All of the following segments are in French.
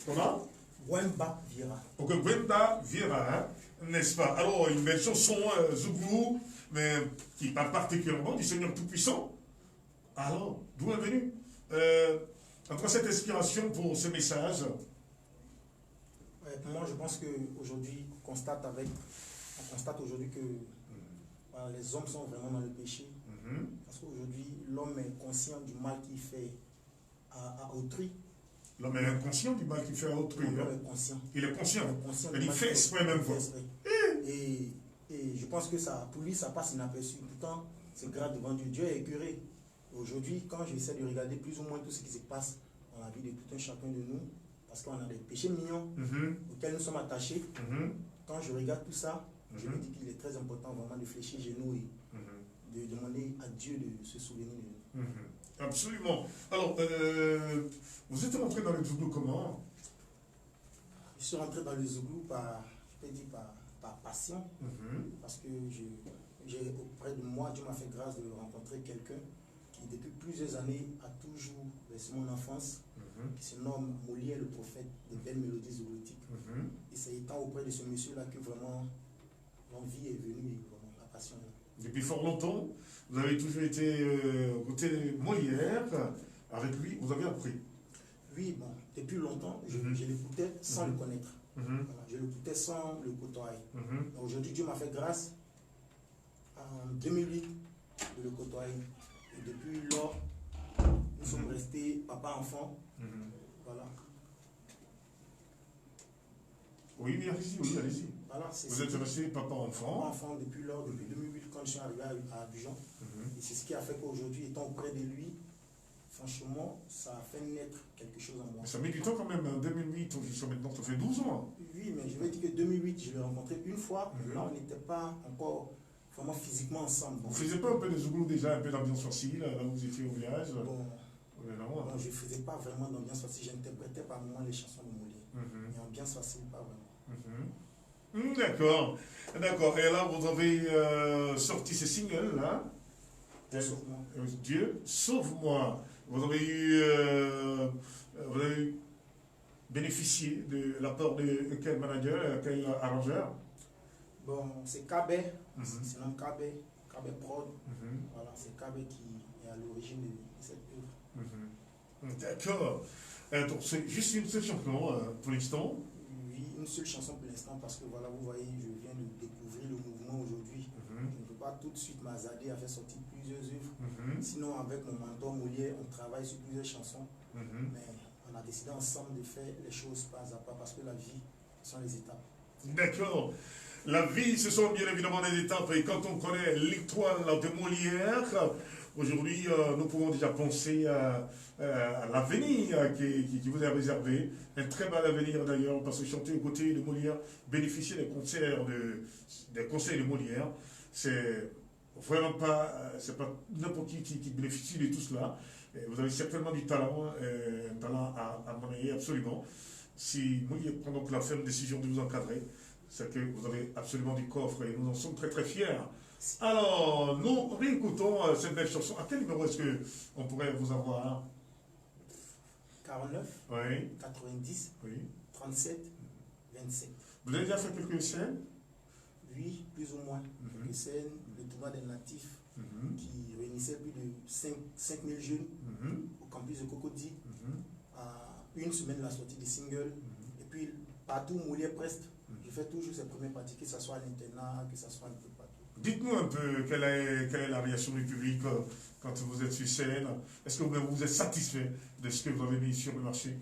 Comment? Wemba Vira. Ok, Wemba Vira, hein, n'est-ce pas? Alors, une belle chanson, Zouglou, mais qui parle particulièrement du Seigneur Tout-Puissant. Alors, d'où est venu entre cette inspiration pour ce message? Moi, je pense qu'aujourd'hui, on constate aujourd'hui que voilà, les hommes sont vraiment dans le péché. Parce qu'aujourd'hui, l'homme est conscient du mal qu'il fait à autrui. L'homme est inconscient du mal qu'il fait à autrui. L'homme est conscient. Il est conscient. Il fait exprès même. Et je pense que ça, pour lui, ça passe inaperçu. Pourtant, c'est grave devant Dieu. Dieu est écœuré. Aujourd'hui, quand j'essaie de regarder plus ou moins tout ce qui se passe dans la vie de tout un chacun de nous, parce qu'on a des péchés mignons auxquels nous sommes attachés, quand je regarde tout ça, je me dis qu'il est très important vraiment de fléchir genoux et de demander à Dieu de se souvenir de nous. Absolument. Alors, vous êtes rentré dans le Zouglou comment? Je suis rentré dans le Zouglou par passion, parce que j'ai auprès de moi, Dieu m'a fait grâce de rencontrer quelqu'un qui depuis plusieurs années a toujours bercé mon enfance, qui se nomme Molière, le prophète des belles mélodies zougloutiques. Et c'est étant auprès de ce monsieur-là que vraiment l'envie est venue et vraiment la passion. Depuis fort longtemps, vous avez toujours été côté Molière, avec lui, vous avez appris. Oui, bon, depuis longtemps, je l'écoutais sans le connaître. Voilà, je l'écoutais sans le côtoyer. Aujourd'hui, Dieu m'a fait grâce en 2008 de le côtoyer. Et depuis lors, nous sommes restés papa-enfant. Voilà. Oui, allez-y, oui, allez-y. Voilà, vous êtes resté papa-enfant. Papa-enfant depuis lors, depuis 2008, quand je suis arrivé à Abidjan. Et c'est ce qui a fait qu'aujourd'hui, étant auprès de lui, franchement, ça a fait naître quelque chose en moi. Mais ça met du temps quand même, en 2008, maintenant ça fait 12 ans. Oui, mais je vais dire que 2008, je l'ai rencontré une fois, là on n'était pas encore vraiment physiquement ensemble. Vous ne faisiez pas un peu de Zouglou déjà, un peu d'ambiance facile, là où vous étiez au village? Bon, je ne faisais pas vraiment d'ambiance facile, j'interprétais par moments les chansons de Molière. Mais ambiance facile, pas vraiment. D'accord, d'accord. Et là, vous avez sorti ces singles là. Dieu sauve-moi. Vous avez bénéficié de l'apport de quel manager, quel arrangeur? Bon, c'est Kabé, c'est nom Kabé Prod. Voilà, c'est Kabé qui est à l'origine de cette œuvre. D'accord. Donc c'est juste une seule chanson pour l'instant? Oui, une seule chanson pour l'instant parce que voilà, vous voyez, je viens de découvrir le mouvement aujourd'hui. Je ne peux pas tout de suite m'hasarder à faire sortir plusieurs œuvres. Sinon, avec mon mentor Molière, on travaille sur plusieurs chansons. Mais on a décidé ensemble de faire les choses pas à pas parce que la vie, ce sont les étapes. D'accord. La vie, ce sont bien évidemment des étapes. Et quand on connaît l'étoile de Molière, aujourd'hui, nous pouvons déjà penser à l'avenir qui vous est réservé. Un très bel avenir d'ailleurs, parce que chanter aux côtés de Molière, bénéficier des conseils de Molière, c'est vraiment pas, c'est pas n'importe qui bénéficie de tout cela. Et vous avez certainement du talent, un talent à monnayer absolument. Si Molière prend donc la ferme décision de vous encadrer, c'est que vous avez absolument du coffre et nous en sommes très très fiers. Alors, nous réécoutons cette belle chanson. À quel numéro est-ce qu'on pourrait vous avoir? 49, oui. 90, oui. 37, 27. Vous avez déjà fait quelques scènes? Oui, plus ou moins. Quelques scènes, le tournoi des natifs qui réunissait plus de 5000 jeunes au campus de Cocody. À une semaine de la sortie des singles. Et puis, partout où Molière preste, je fais toujours ces premières parties, que ce soit à l'internat, que ce soit un peu partout. Dites-nous un peu quelle est la réaction du public quand vous êtes sur scène. Est-ce que vous êtes satisfait de ce que vous avez mis sur le marché?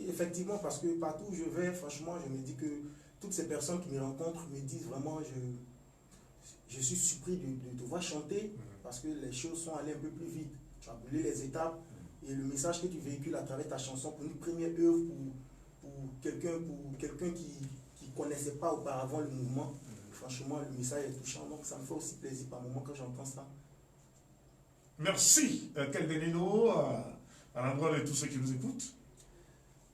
Effectivement, parce que partout où je vais, franchement, je me dis que toutes ces personnes qui me rencontrent me disent vraiment, je suis surpris de te voir chanter, parce que les choses sont allées un peu plus vite. Tu as brûlé les étapes, et le message que tu véhicules à travers ta chanson pour une première œuvre, pour quelqu'un qui ne connaissait pas auparavant le mouvement, franchement, le message est touchant, donc ça me fait aussi plaisir par moment quand j'entends ça. Merci, Caldenino, à l'endroit de tous ceux qui nous écoutent.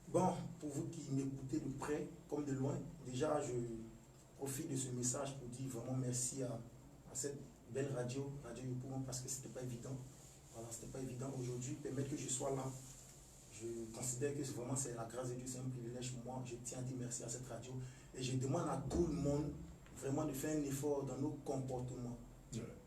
Bon, pour vous qui m'écoutez de près comme de loin, déjà je profite de ce message pour dire vraiment merci à cette belle radio Yopougon, parce que c'était pas évident. Voilà, c'était pas évident aujourd'hui, permettre que je sois là. je considère que vraiment c'est la grâce de Dieu, c'est un privilège pour moi. Je tiens à dire merci à cette radio et je demande à tout le monde vraiment de faire un effort dans nos comportements.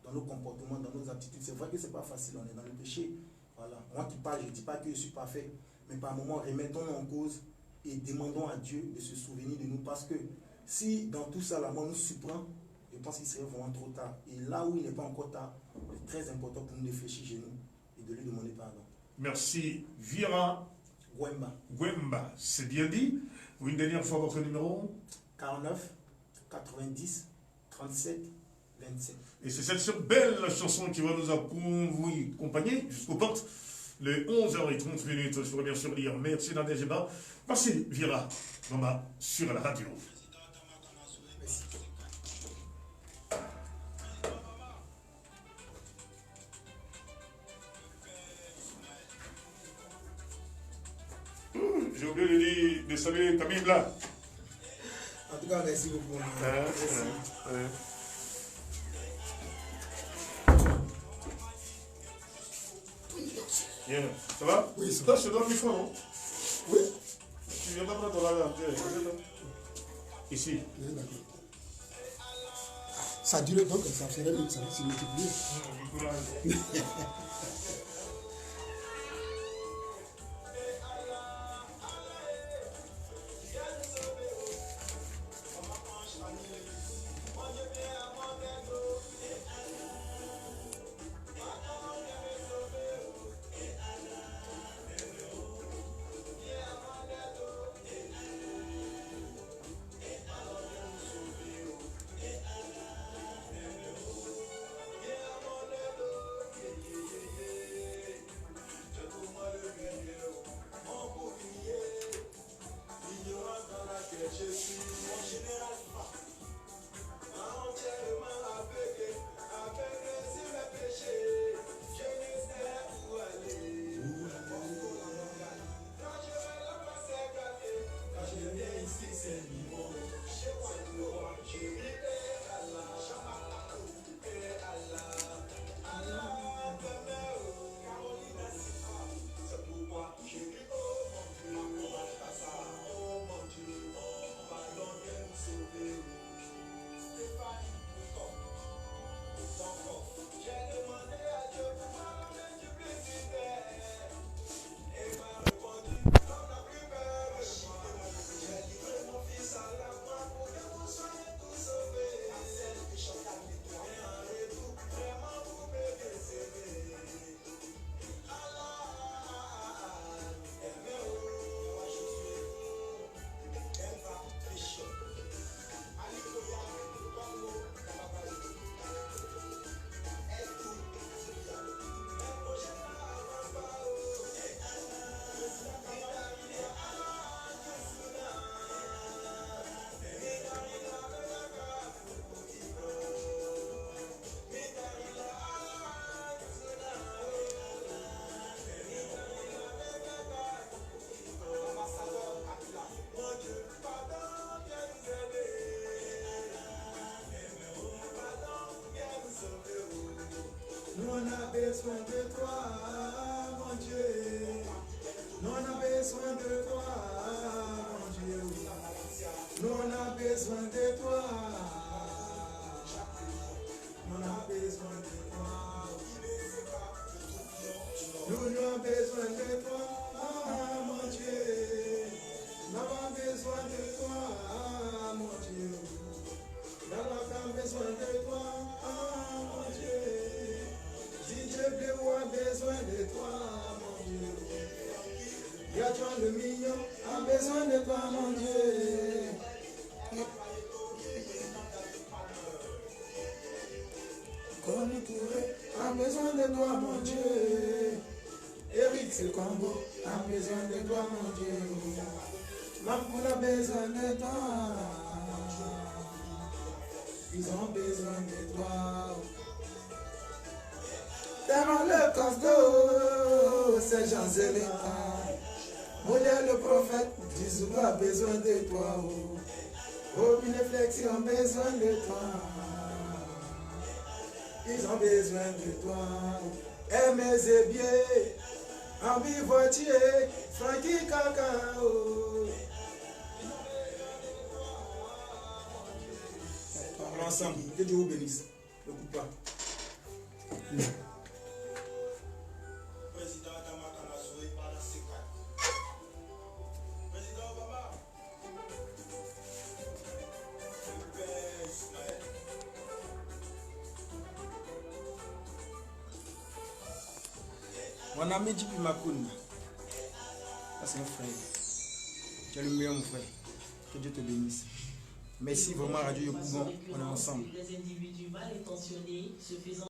Dans nos comportements, dans nos attitudes. C'est vrai que c'est pas facile, on est dans le péché. Voilà. Moi qui parle, je ne dis pas que je suis parfait, mais par moments, remettons-nous en cause et demandons à Dieu de se souvenir de nous, parce que si dans tout ça, la mort nous surprend, je pense qu'il serait vraiment trop tard. Et là où il n'est pas encore tard, c'est très important pour nous de réfléchir chez nous et de lui demander pardon. Merci. Vira Gwemba, c'est bien dit. Une dernière fois, votre numéro 49 90 37 27. Et c'est cette belle chanson qui va nous accompagner jusqu'aux portes. Les 11h30. Je voudrais bien sûr dire merci Nadejeba. Merci Vira Gwemba sur la radio. J'ai oublié de saluer Camille là. En tout cas, merci beaucoup. Merci. Bien. Ça va? Oui, ça va. Toi, je te donne le micro, non? Oui. Tu viens pas prendre la ici. Oui, d'accord. Ça dure donc, ça serait mieux, ça va se multiplier. besoin de toi, mon Dieu. Nous on a besoin de toi, mon Dieu. Nous on a besoin de toi. Nous on a besoin de toi. Nous avons besoin de toi, mon Dieu. Nous avons besoin de toi, mon Dieu. Nous avons besoin de toi, mon Dieu. DJ Bleu a besoin de toi, mon Dieu. Yachon le mignon a besoin de toi, mon Dieu. Connu Touré a besoin de toi, mon Dieu. Eric c'est Congo a besoin de toi, mon Dieu. Mampoul a besoin de toi. Ils ont besoin de toi. Devant le costaud, c'est Jean Zéléta. Modèle le prophète, Jésus a besoin de toi. Oh, une réflexion a besoin de toi. Ils ont besoin de toi. Aimez et bien, Envie voiture, Frankie Cacao. Parlons ensemble, que Dieu vous bénisse. Ne coupe pas. Président Damaka Mazoé par la C4. Président Obama. Le père Ismaël. Mon ami Djipi Makunda. Ça c'est un frère. Tu es le meilleur mon frère. Que Dieu te bénisse. Merci vraiment Radio Yopougon. On est ensemble. Les individus mal intentionnés se faisant